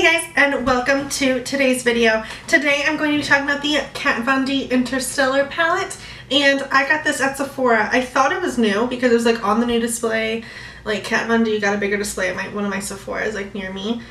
guys, and welcome to today's video. Today I'm going to be talking about the Kat Von D Interstellar palette, and I got this at Sephora. I thought it was new because it was like on the new display. Like Kat Von D got a bigger display at one of my Sephoras like near me,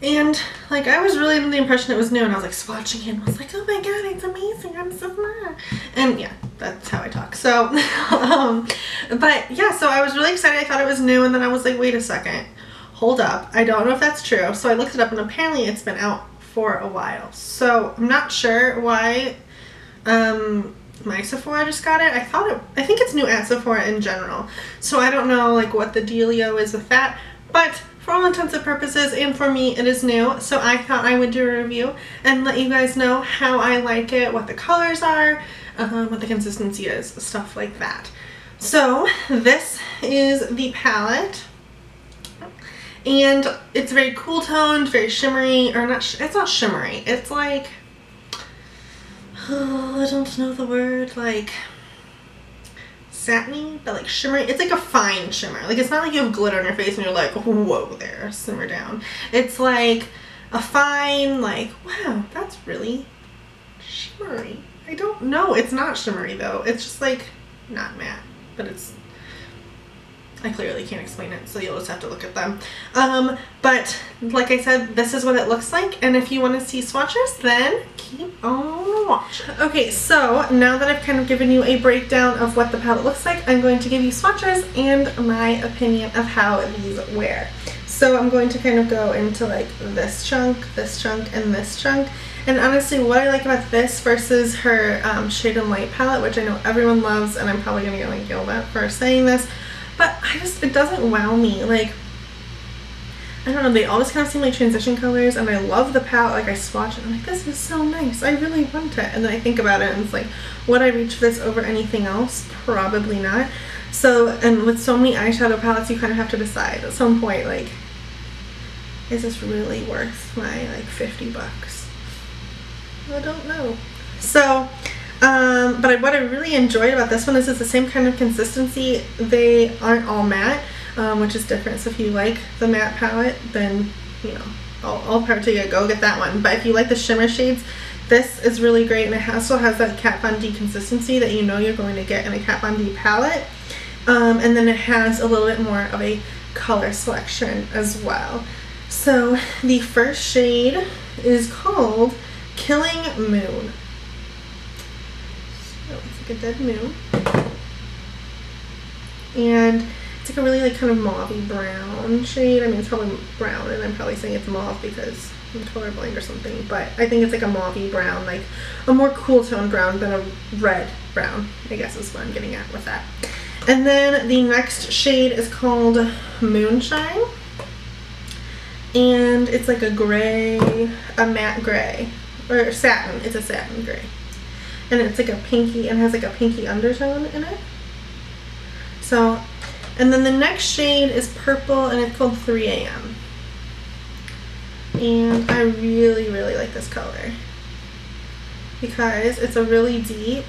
and like I was really under the impression it was new, and I was like swatching it and I was like, oh my god, it's amazing, I'm Sephora. And yeah, that's how I talk. So but yeah, so I was really excited. I thought it was new, and then I was like, wait a second, hold up, I don't know if that's true. So I looked it up, and apparently it's been out for a while. So I'm not sure why my Sephora just got it. I think it's new at Sephora in general. So I don't know like what the dealio is with that. But for all intents and purposes, and for me, it is new. So I thought I would do a review and let you guys know how I like it, what the colors are, what the consistency is, stuff like that. So this is the palette. And it's very cool toned, very shimmery, or not, it's not shimmery, it's like, oh, I don't know the word, like satiny, but like shimmery. It's like a fine shimmer. Like it's not like you have glitter on your face and you're like, whoa there, simmer down. It's like a fine, like, wow, that's really shimmery. I don't know, it's not shimmery though. It's just like, not matte, but it's, I clearly can't explain it, so you'll just have to look at them. But like I said, this is what it looks like, and if you want to see swatches, then keep on watching. Okay, so now that I've kind of given you a breakdown of what the palette looks like, I'm going to give you swatches and my opinion of how these wear. So I'm going to kind of go into like this chunk, and this chunk. And honestly, what I like about this versus her Shade and Light palette, which I know everyone loves, and I'm probably going to get like yelled at for saying this, but it doesn't wow me. Like, I don't know, they always kind of seem like transition colors, and I love the palette. Like, I swatch it and I'm like, this is so nice, I really want it. And then I think about it and it's like, would I reach for this over anything else? Probably not. So, and with so many eyeshadow palettes, you kind of have to decide at some point, like, is this really worth my like 50 bucks? I don't know. So but what I really enjoyed about this one is it's the same kind of consistency. They aren't all matte, which is different. So if you like the matte palette, then, you know, all power to you, go get that one. But if you like the shimmer shades, this is really great, and it also has that Kat Von D consistency that you know you're going to get in a Kat Von D palette. And then it has a little bit more of a color selection as well. So the first shade is called Killing Moon. A dead moon, and it's like a really like kind of mauvey brown shade. I mean, it's probably brown, and I'm probably saying it's mauve because I'm colorblind or something, but I think it's like a mauvey brown, like a more cool tone brown than a red brown, I guess is what I'm getting at with that. And then the next shade is called Moonshine, and it's like a gray, a matte gray, or satin. It's a satin gray. And it's like a pinky, and has like a pinky undertone in it. So, and then the next shade is purple, and it's called 3 AM. And I really, really like this color because it's a really deep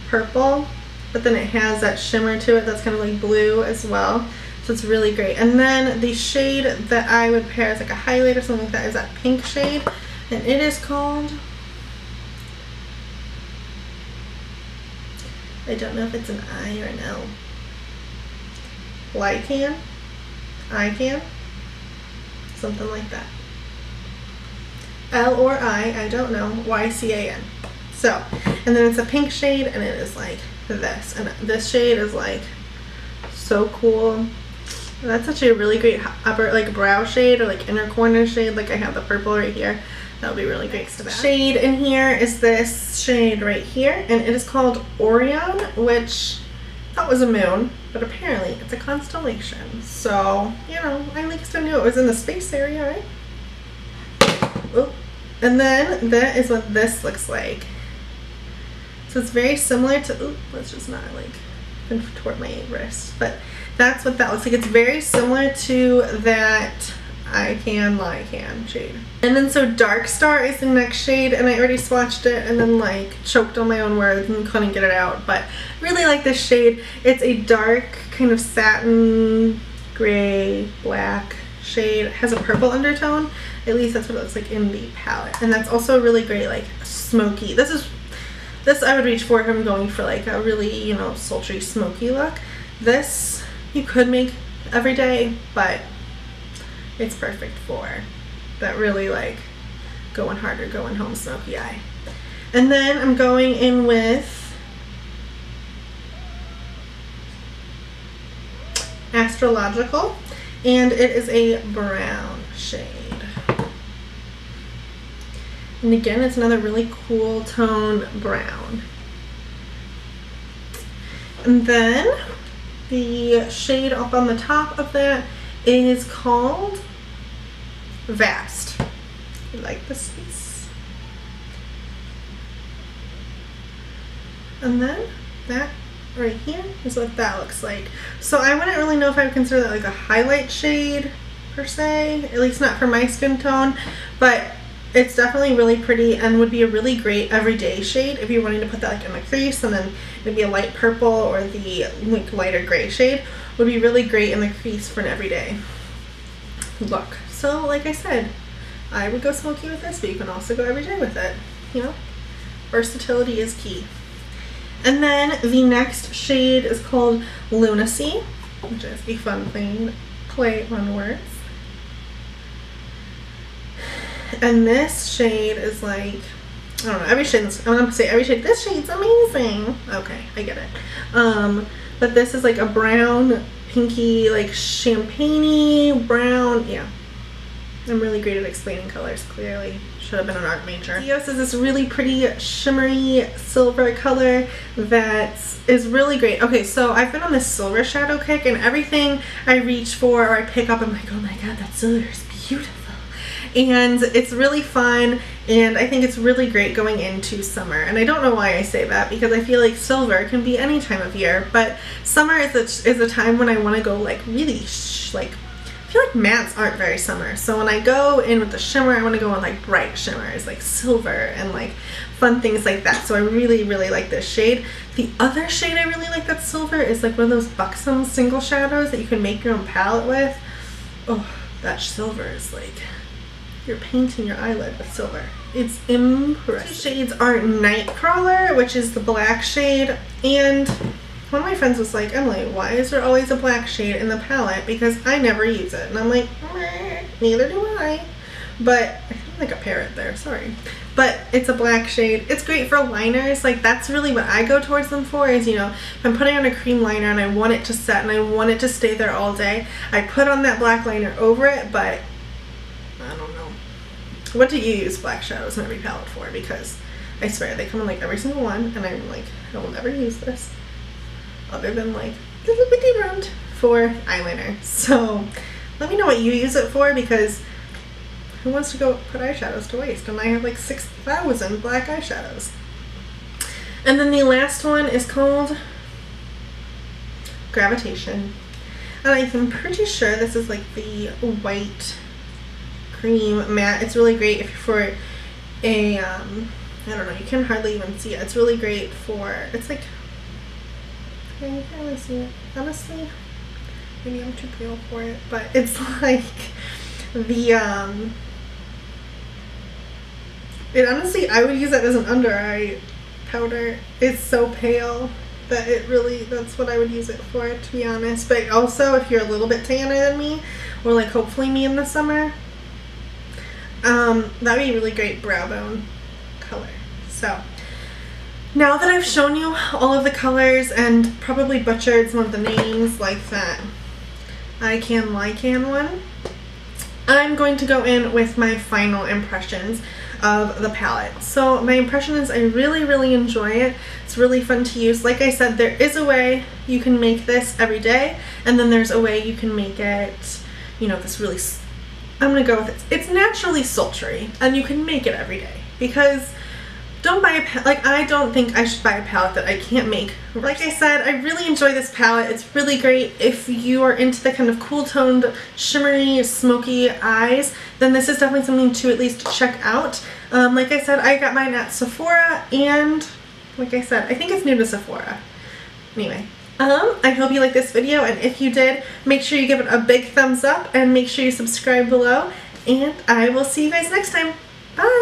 purple, but then it has that shimmer to it that's kind of like blue as well. So it's really great. And then the shade that I would pair as like a highlight or something like that is that pink shade, and it is called, I don't know if it's an I or an L. Lycan? Ican? Something like that. L or I don't know. YCAN. So, and then it's a pink shade, and it is like this. And this shade is like so cool. That's actually a really great upper like brow shade, or like inner corner shade. Like I have the purple right here. That would be really great. The shade in here is this shade right here, and it is called Orion, which I thought was a moon, but apparently it's a constellation. So, you know, I at least I knew it was in the space area, right? Oop. And then that is what this looks like. So it's very similar to, ooh, let's just not like contort my wrist, but that's what that looks like. It's very similar to that Lycan shade. And then so Dark Star is the next shade, and I already swatched it and then like choked on my own words and couldn't get it out, but really like this shade. It's a dark kind of satin gray black shade has a purple undertone. At least that's what it looks like in the palette. And that's also a really great like smoky. This I would reach for if I'm going for like a really, you know, sultry smoky look. This you could make every day, but it's perfect for that really like going harder, going home smoky eye. And then I'm going in with Astrological, and it is a brown shade. And again, it's another really cool tone brown. And then the shade up on the top of that is called Vast. I like this piece. And then that right here is what that looks like. So I wouldn't really know if I would consider that like a highlight shade per se, at least not for my skin tone, but it's definitely really pretty and would be a really great everyday shade if you're wanting to put that like in the crease, and then maybe a light purple or the like lighter gray shade would be really great in the crease for an everyday look. So like I said, I would go smoky with this, but you can also go everyday with it. You know, versatility is key. And then the next shade is called Lunacy, which is a fun thing, play on words. And this shade is like, I don't know, every shade, I'm gonna say every shade, this shade's amazing. Okay, I get it. But this is like a brown, pinky, like champagne-y brown, yeah. I'm really great at explaining colors, clearly. Should have been an art major. Dios is this really pretty shimmery silver color that is really great. Okay, so I've been on this silver shadow kick, and everything I reach for or I pick up, I'm like, oh my god, that silver is beautiful. And it's really fun, and I think it's really great going into summer. And I don't know why I say that, because I feel like silver can be any time of year, but summer is a time when I want to go like really like, I feel like mattes aren't very summer, so when I go in with the shimmer, I want to go in like bright shimmers, like silver and like fun things like that. So I really, really like this shade. The other shade I really like that's silver is like one of those buxom single shadows that you can make your own palette with. Oh, that silver is like, you're painting your eyelid with silver. It's impressive. Two shades are Nightcrawler, which is the black shade, and one of my friends was like, Emily, why is there always a black shade in the palette? Because I never use it. And I'm like, neither do I. But I feel like a parrot there, sorry. But it's a black shade. It's great for liners. Like, that's really what I go towards them for is, you know, if I'm putting on a cream liner and I want it to set and I want it to stay there all day, I put on that black liner over it, but I don't know. What do you use black shadows in every palette for? Because I swear, they come in like every single one, and I'm like, I will never use this other than like little bitty round for eyeliner. So let me know what you use it for, because who wants to go put eyeshadows to waste? And I have like 6,000 black eyeshadows. And then the last one is called Gravitation. And I'm pretty sure this is like the white cream matte. It's really great if you're for a, I don't know, you can hardly even see it. It's really great for, it's like, you can't really see it, honestly. Maybe I'm too pale for it, but it's like the, it honestly, I would use it as an under eye powder. It's so pale that it really, that's what I would use it for, to be honest. But also, if you're a little bit tanner than me, or like hopefully me in the summer, that'd be a really great brow bone color. So now that I've shown you all of the colors and probably butchered some of the names like that Lycan one, I'm going to go in with my final impressions of the palette. So my impression is I really, really enjoy it. It's really fun to use. Like I said, there is a way you can make this every day, and then there's a way you can make it, you know, this really, I'm gonna go with it. It's naturally sultry, and you can make it every day, because don't buy a like, I don't think I should buy a palette that I can't make. Like I said, I really enjoy this palette. It's really great if you are into the kind of cool toned, shimmery, smoky eyes, then this is definitely something to at least check out. Like I said, I got mine at Sephora, and like I said, I think it's new to Sephora. Anyway, I hope you liked this video, and if you did, make sure you give it a big thumbs up and make sure you subscribe below, and I will see you guys next time. Bye!